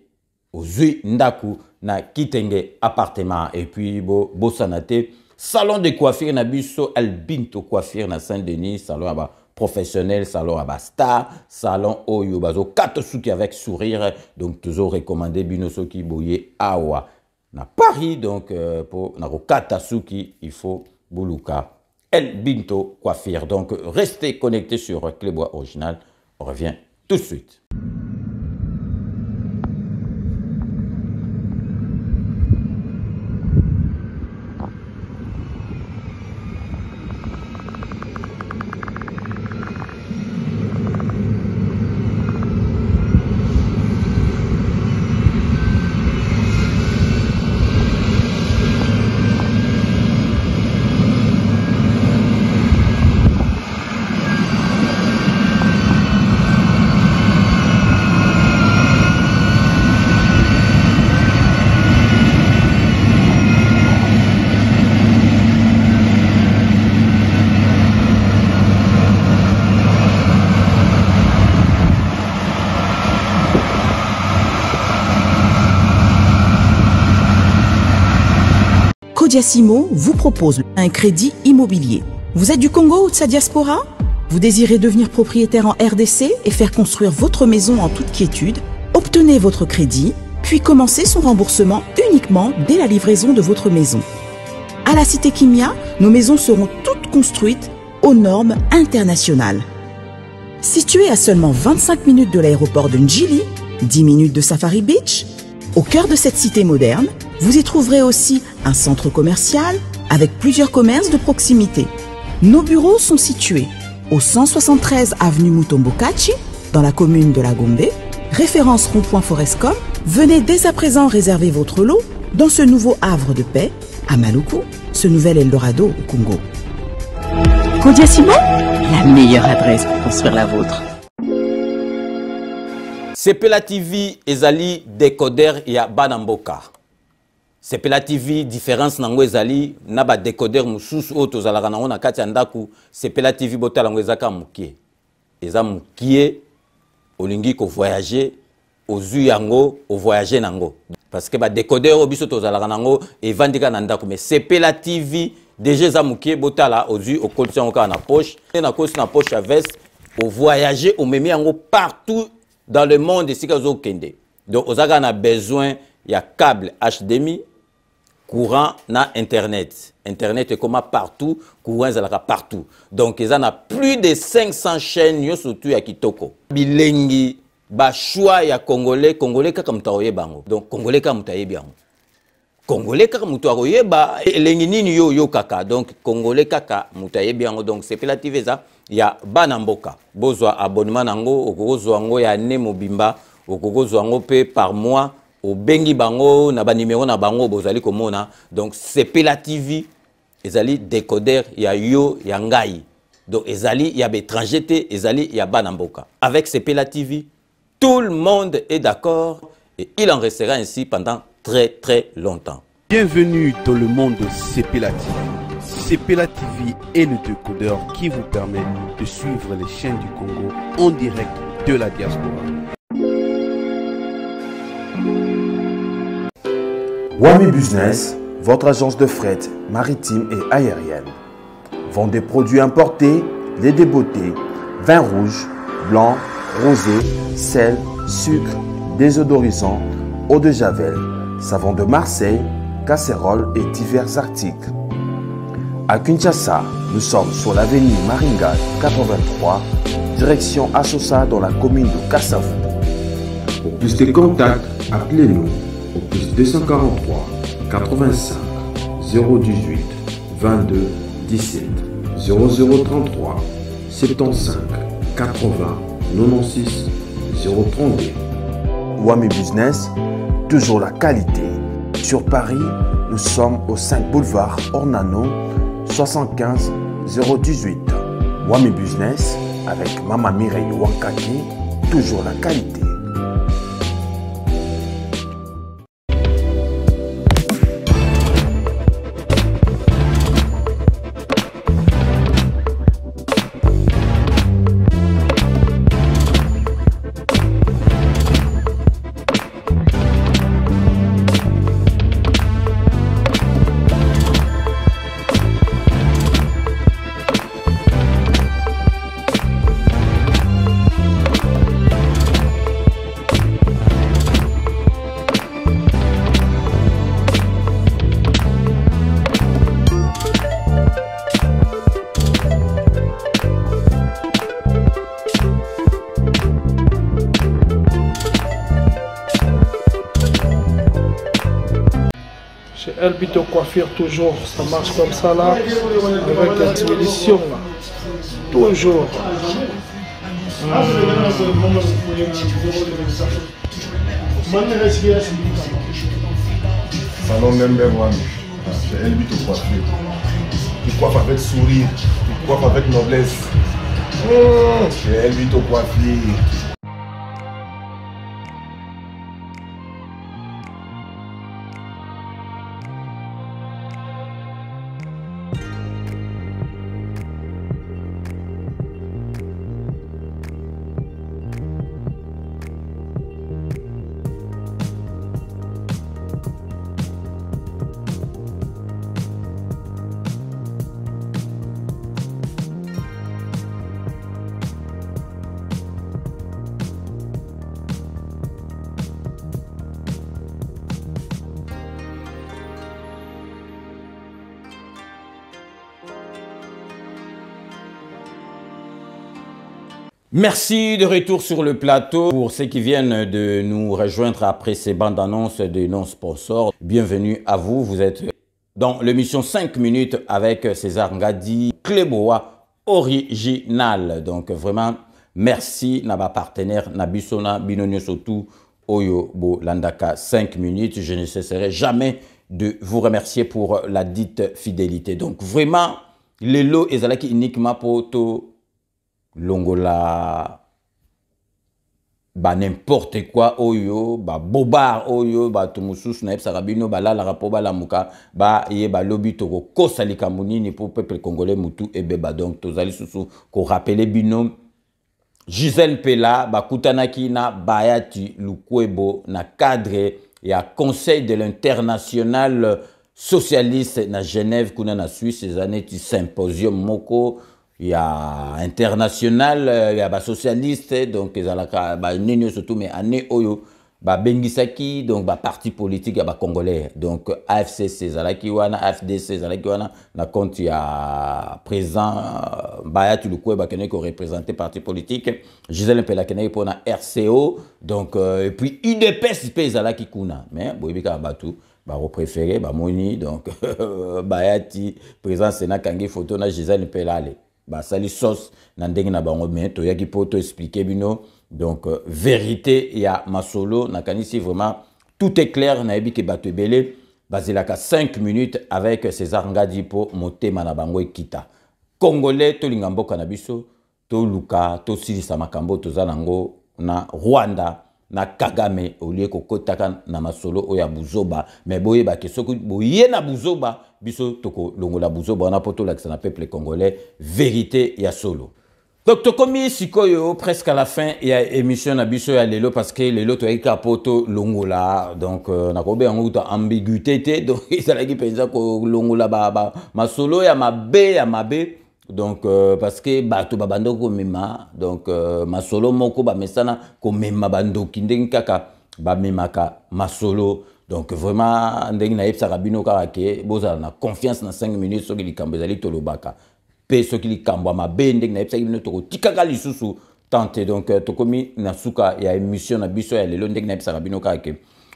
ozui ndako na kitenge appartement et puis bo sanate salon de coiffure na biso Albinto coiffure na Saint-Denis salon ba professionnel, salon Abasta, salon Oyo Bazo, 4 souki avec sourire. Donc, toujours recommandé Binoso qui boye Awa. Na Paris, donc, pour na 4 souki, il faut Boulouka. El Binto Coiffure. Donc, restez connectés sur Clébois Original. On revient tout de suite. Codiasimo vous propose un crédit immobilier. Vous êtes du Congo ou de sa diaspora? Vous désirez devenir propriétaire en RDC et faire construire votre maison en toute quiétude? Obtenez votre crédit, puis commencez son remboursement uniquement dès la livraison de votre maison. À la Cité Kimia, nos maisons seront toutes construites aux normes internationales. Située à seulement 25 minutes de l'aéroport de Njili, 10 minutes de Safari Beach, au cœur de cette cité moderne, vous y trouverez aussi un centre commercial avec plusieurs commerces de proximité. Nos bureaux sont situés au 173 avenue Mutombokachi, dans la commune de la Gombe, référence rond-point Forescom. Venez dès à présent réserver votre lot dans ce nouveau havre de paix à Maluku, ce nouvel Eldorado au Congo. Codiasimo, la meilleure adresse pour construire la vôtre. Sepela TV ezali décodeur ya Banamboka. Sepela TV différence nango ezali na ba décodeur mususu oto zalaka nango na kati ya ndaku. Sepela TV botala ngo ezaka mukie. Eza mukie olingi ko voyager ozu yango o voyager nango. Parce que ba décodeur obiso to zalaka nango evandika na ndaku, mais Sepela TV déjà eza mukie botala ozu o kolti yango na poche, na kosi na poche à veste o voyager o memi yango partout dans le monde ici que kende. Donc on a besoin il y a câble HDMI, courant na internet. Internet est comme partout, courant est partout. Donc ils ont plus de 500 chaînes yo surtout ya kitoko. Bilengi ba choix ya congolais kaka mutaoye bango. Donc congolais ka mutaye bien. Congolais kaka mutaoye ba elengi nini yo kaka. Donc congolais kaka mutaye bien. Donc c'est Sepela TV ça. Ya Banamboka. Bozwa abonnement nango, okozwa ngo ya ne mobimba, okozwa ngo pe par mois, au bengi bango na ba numéro na bango bozali komona. Donc Sepela TV ezali décodeur ya yo ya ngai. Donc ezali ya étranger te, ezali ya Banamboka. Avec Sepela TV, tout le monde est d'accord et il en restera ainsi pendant très longtemps. Bienvenue dans le monde de Sepela TV. Sepela TV est le décodeur qui vous permet de suivre les chaînes du Congo en direct de la diaspora. Wami Business, votre agence de fret maritime et aérienne. Vend des produits importés, lait de beauté, vin rouge, blanc, rosé, sel, sucre, désodorisant, eau de javel, savon de Marseille, casseroles et divers articles. À Kinshasa, nous sommes sur l'avenue Maringa 83, direction Assosa dans la commune de Kassavu. Pour plus de contacts, appelez-nous au plus 243 85 018 22 17 0033 75 80 96 032. Wami Business, toujours la qualité. Sur Paris, nous sommes au 5 boulevard Ornano 75 018. Wami Business avec Mama Mireille Wankaki, toujours la qualité. Elbito Coiffure, toujours, ça marche comme ça là, avec l'expédition là. Toujours. Salon number one, c'est Elbito Coiffure. Tu coiffes avec sourire, tu coiffes avec noblesse. C'est Elbito Coiffure. Merci de retour sur le plateau. Pour ceux qui viennent de nous rejoindre après ces bandes annonces de non-sponsors, bienvenue à vous. Vous êtes dans l'émission 5 minutes avec César Ngadi, Cléboa original. Donc vraiment, merci à ma partenaire Nabisona Binonio Sotou Oyo Bo Landaka 5 minutes. Je ne cesserai jamais de vous remercier pour la dite fidélité. Donc vraiment, les lots ezalaki uniquement pour tout longola ba n'importe quoi oyo ba bobard oyo ba tumusus na ebsarabino ba la rapo ba la muka ba ye ba lobi to ko salika munini pour peuple congolais mutu et beba. Donc tozali susu ko rappeler bino Gisèle Pela ba kutanaki na Bayati Lukwebo na cadre ya conseil de l'international socialiste na Genève kuna na Suisse ces années du symposium moko. Il y a international, il y a ba socialiste, donc ils ont surtout mais année oyo ba bengisaki donc ba parti politique ya ba congolais donc AFCC zalaki wana AFDC zalaki wana na compte ya président Bayati Lukweba kene ko représenter parti politique Gisèle Pela kene pour na RCO donc et puis UDPS pe zalaki kuna mais boyebika batu ba préféré ba moni donc Bayati président Sénat kangi photo na Gisèle Pela ba sali sauce na ndenge na bango mais to yaki poto expliquer bino donc vérité ya masolo na kanisi vraiment tout est clair na yebi ke bato ebele bazelaka 5 minutes avec César Ngadi po motema na bango ekita congolais to linga mboka na biso to luka to silisa makambo toza nango na Rwanda na Kagame olie kokotaka na masolo oya buzoba mais boye ba ke soki boye na buzoba biso toko longola buzoba on a poto l'accent na peuple congolais vérité ya solo. Donc tokomi sikoyo presque à la fin ya émission na biso ya lelo parce que lelo to eka poto longola donc na kobe yango ta ambiguïté te donc ezalaki penza ko longola ba masolo ya mabe donc parce que bato babando ko mema donc masolo moko ba mesana ko mema bandoki ndenge kaka ba memaka masolo donc vraiment ndenge na yebsa rabino kaka ke bozala na confiance na 5 minutes soki likambo ezali tolobaka pe soki likambo mabe ndenge na yebsa bino toko tikaka lisusu tante donc tokomi na suka ya émission na biso ya lelo ndenge na yebsa rabino kaka ke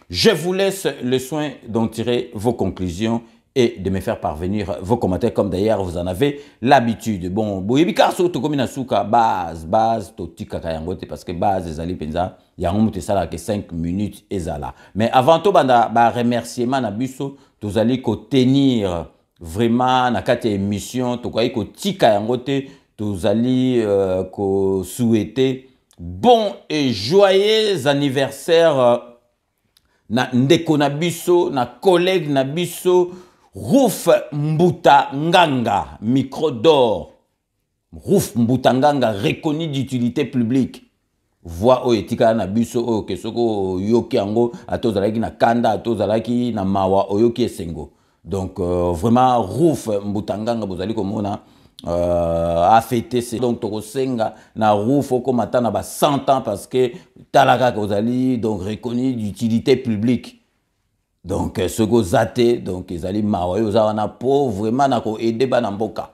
je vous laisse le soin d'en tirer vos conclusions et de me faire parvenir vos commentaires comme d'ailleurs vous en avez l'habitude. Bon, boyebi kaso to komi na suka base to tika kayangote parce que base ezali penza yango muté sala que 5 minutes ezala. Mais avant tout banda ba remerciement na biso tozali ko tenir vraiment na kati émission to koyi ko tika yangote tozali ko souhaiter bon et joyeux anniversaire na ndeko na biso na collègue na biso Rouf Mbuta Nganga, micro d'or. Rouf Mbuta Nganga, reconnu d'utilité publique. Voix o etika na biso o kesoko yoki ango atozalaki na kanda atozalaki na mawa oyoki esengo. Donc vraiment Rouf Mbuta Nganga bozali komona a fêté donc tokosenga na Rouf oko matana ba 100 ans parce que talaka kozali donc reconnu d'utilité publique. Donc ce go zate donc ils allaient mawayo za wana pauvre vraiment na ko aider bana mboka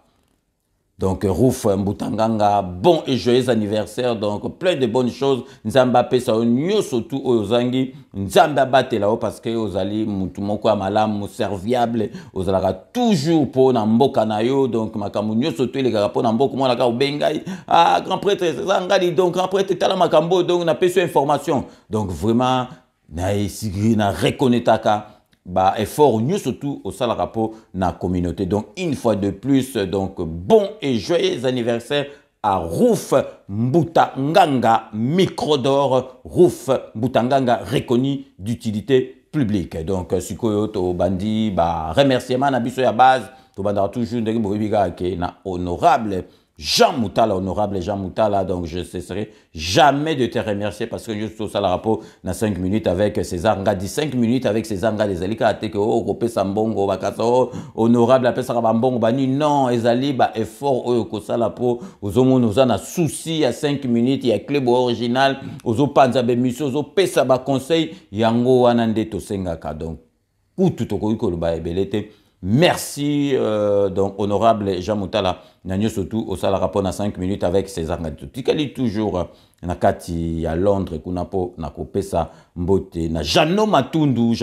Donc, Rouf Mbutanganga, bon et joyeux anniversaire. Donc, plein de bonnes choses. Nzamba pesa onyo surtout aux angi. Nzamba bate là-haut parce que aux ali mutumoko amalam serviable. Aux alara toujours pour namboka na yo. Donc, makamunyo surtout les gars pour namboka moi la ka bengai. Ah, grand prêtre, c'est ça ngadi. Donc, grand prêtre tala makambo. Donc, on a payé information. Donc, vraiment, na reconnaîtaka. Bah, effort nous surtout au sale rapport na communauté. Donc une fois de plus, donc bon et joyeux anniversaire à Rouf Mbutanganga, micro d'or. Rouf Mbutanganga reconnu d'utilité publique. Donc sikoyo to bandi bah remerciement na biso ya base to bandara toujours ndenge bobiga ke na honorable Jean Moutala, honorable Jean Moutala, donc je ne cesserai jamais de te remercier parce que je suis au sale rapport dans 5 minutes avec César Ngadi, 5 minutes avec César Ngadi, Ezali Kate, oh, Kopé Sambongo, Bakaso, honorable, appelle ça Bambongo, Bani, non, Ezali, bah, effort, oh, Kosala po, aux hommes, nous en a souci à 5 minutes, il y a club original, aux Opanzabe Mission, aux Pesa, bah, conseil, Yango, Anande, Tosengaka, donc, ou tout au coup, bah, ebelete. Merci, donc, honorable Jean Moutala, Nagno surtout au sala rapport na 5 minutes avec César Ngadi. Tikali toujours, na kati à Londres, kunapo, na kopesa mbote, na Jano Matundu,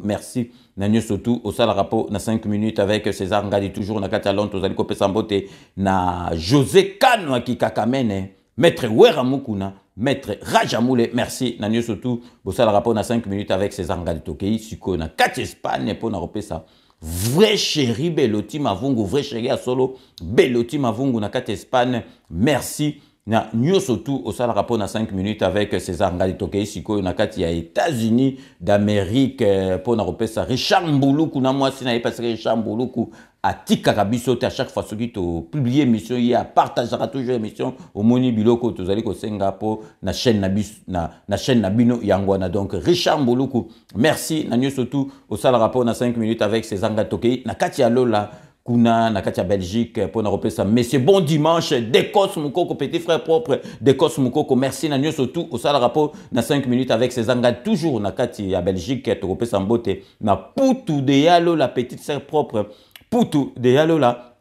merci. Nagno surtout au sala rapport na 5 minutes avec César Ngadi, toujours na kati à Londres, aux kopesa mbote, na José Kano qui kakamene, maître Wera Mukuna, maître Rajamoule, merci. Nagno surtout au sala rapport na 5 minutes avec César Ngadi Tokei, Siko, na kati Espagne, pour na kopesa. Vrai chéri Beloti Mavungu, vrai chéri à solo Beloti Mavungu na kati Espagne, merci. Na nyo surtout au sala rapport na 5 minutes avec César Ngadi Tokei Siko na kati ya États-Unis d'Amérique pour na repesa Richard Mbuluku na moi sina parce que Richard Mbuluku a tika kabiso à chaque fois ce qui to publier émission il a partagera toujours émission au moni biloko to zali ko Singapour na chaîne na chaîne nabino yangwana donc Richard Mbuluku merci na nyo surtout au sala rapport na 5 minutes avec César Ngadi Tokei na kati ya Lola Kuna na kati ya Belgique pour na repesa monsieur bon dimanche Dekos Mukoko petit frère propre Dekos Mukoko merci na nyo surtout au sala rapport na 5 minutes avec César Ngadi toujours na kati ya Belgique to repesa mbote na Poutou de Yalo la petite sœur propre Poutou de Yalola,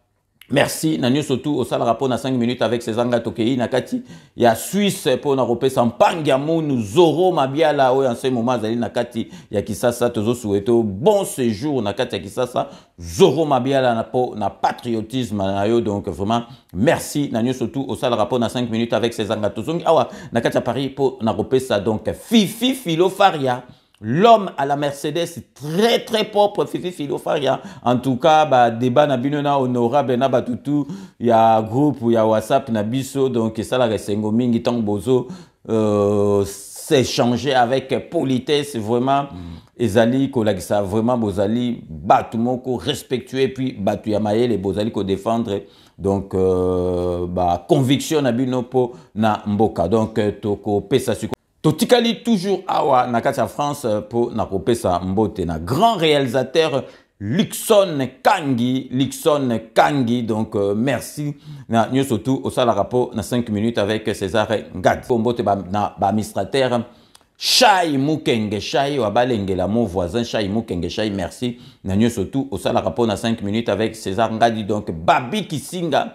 merci. Nanyo surtout au sale rapport na 5 minutes avec César Ngadi Tokei Nakati. Il y a Suisse pour na repé sans Pangamou, nous Zoro Mabiala en ce moment Zali Nakati. Il y a Kisasa Tozo souhaito bon séjour Nakati ya Kisasa. Zoro Mabiala na patriotisme nayo donc vraiment merci. Nanyo surtout au sale rapport na 5 minutes avec César Ngadi Tozongi. Awa Nakati à Paris pour na repé ça donc Fifi Filofaria. L'homme à la Mercedes très très propre Fifi Filofaria. En tout cas, bah, débat na binona honorable na batutu. Il y a groupe, il y a WhatsApp na biso donc ça la resengo mingi tang bozo s'échanger avec politesse vraiment. Ezali kolagisa vraiment bozali batu moko respectueux puis batu yamaye les bozali ko défendre donc bah conviction na binopo na mboka donc toko pesa suko. Totikali toujours awa na kati ya France pour na kopesa mbote na grand réalisateur Luxon Kangi donc merci na nyo surtout au sala rapport na 5 minutes avec César Ngadi mbote na administrateur Chai Mukenge Chai wa balengela mon voisin Chai Mukenge Chai merci na nyo surtout au sala rapport na 5 minutes avec César Ngadi donc Babi Kisinga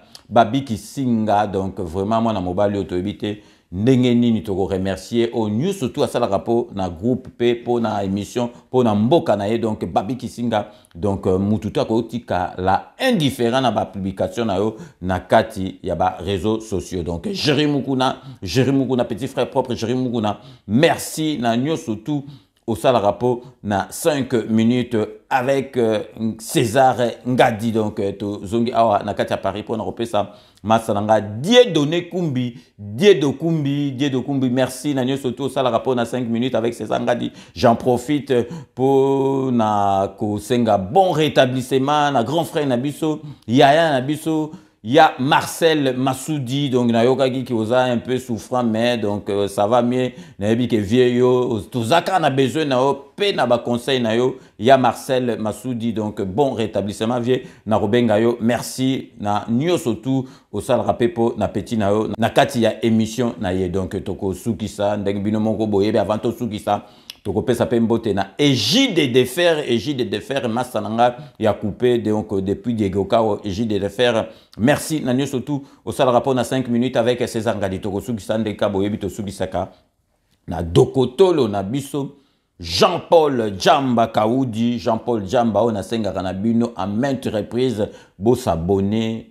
donc vraiment moi na mobile auto éviter ndenge nini toko remercier au news surtout à ça le rapport na groupe P pour na émission pour na mboka na ye donc Babi Kisinga donc mututa ko tika la indifférent na ba publication na yo na kati ya ba réseaux sociaux donc Jérémy Mukuna petit frère propre Jérémy Mukuna merci na news surtout au sale rapport na 5 minutes avec César Ngadi donc to zongi awa na kati ya Paris pour na repesa Masananga Dieudonné Kumbi merci na nyo surtout ça le rapport na 5 minutes avec César Ngadi. J'en profite pour na ko senga bon rétablissement na grand frère Nabiso Yaya Nabiso. Il y a Marcel Massoudi, donc Nayokagi qui vous a un peu souffrant, mais donc ça va mieux. Nayebi que vieillot, tout ça qu'on a besoin nayo, pe na ba conseil nayo. Il y a Marcel Massoudi, donc bon rétablissement vieux. Na Robengayo, merci. Na nyo surtout au sal rapepo na petit nayo. Na kati ya émission naye donc toko soukisa, ndeng bino mongo boye, avant to soukisa. Tokopé ça peut mbote na Égide de Fer Massananga ya coupé donc depuis Diego Kao Égide de Fer. Merci Nanyo surtout au sal rapport na 5 minutes avec César Ngadi Tokosugi Sande Kabo Yebito Sugisaka na Dokotolo na biso Jean-Paul Djamba Kaoudi Jean-Paul Djamba on a senga kanabino à maintes reprises beau s'abonner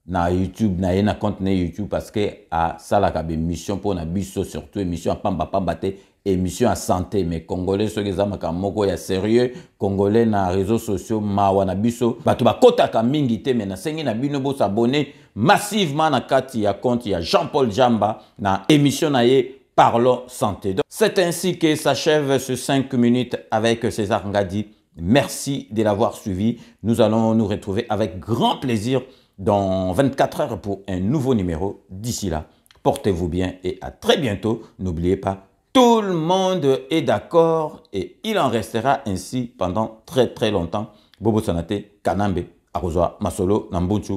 na YouTube na yena compte na YouTube parce que à salaka be mission pour na biso surtout émission à pamba te émission à santé mais congolais ceux qui amaka moko ya sérieux congolais na réseaux sociaux mawa na biso bato bakota ka mingi te mais na sengi na bino bo s'abonner massivement na kati ya compte ya Jean-Paul Djamba na émission na ye Parlons santé. C'est ainsi que s'achève ce 5 minutes avec César Ngadi. Merci de l'avoir suivi. Nous allons nous retrouver avec grand plaisir dans 24 heures pour un nouveau numéro. D'ici là, portez-vous bien et à très bientôt. N'oubliez pas, tout le monde est d'accord et il en restera ainsi pendant très longtemps. Bobo Sanate, Kanambe, Arozwa, Masolo, Nambunchu,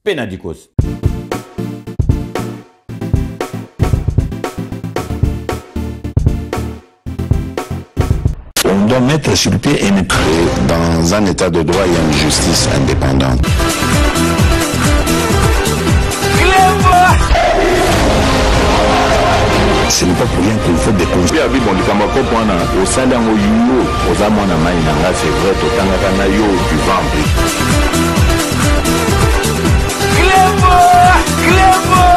Penadikos. On doit mettre sur le pied et dans un état de droit, il y a une justice indépendante. Ce n'est pas pour rien qu'il faut des conseils. C'est vrai,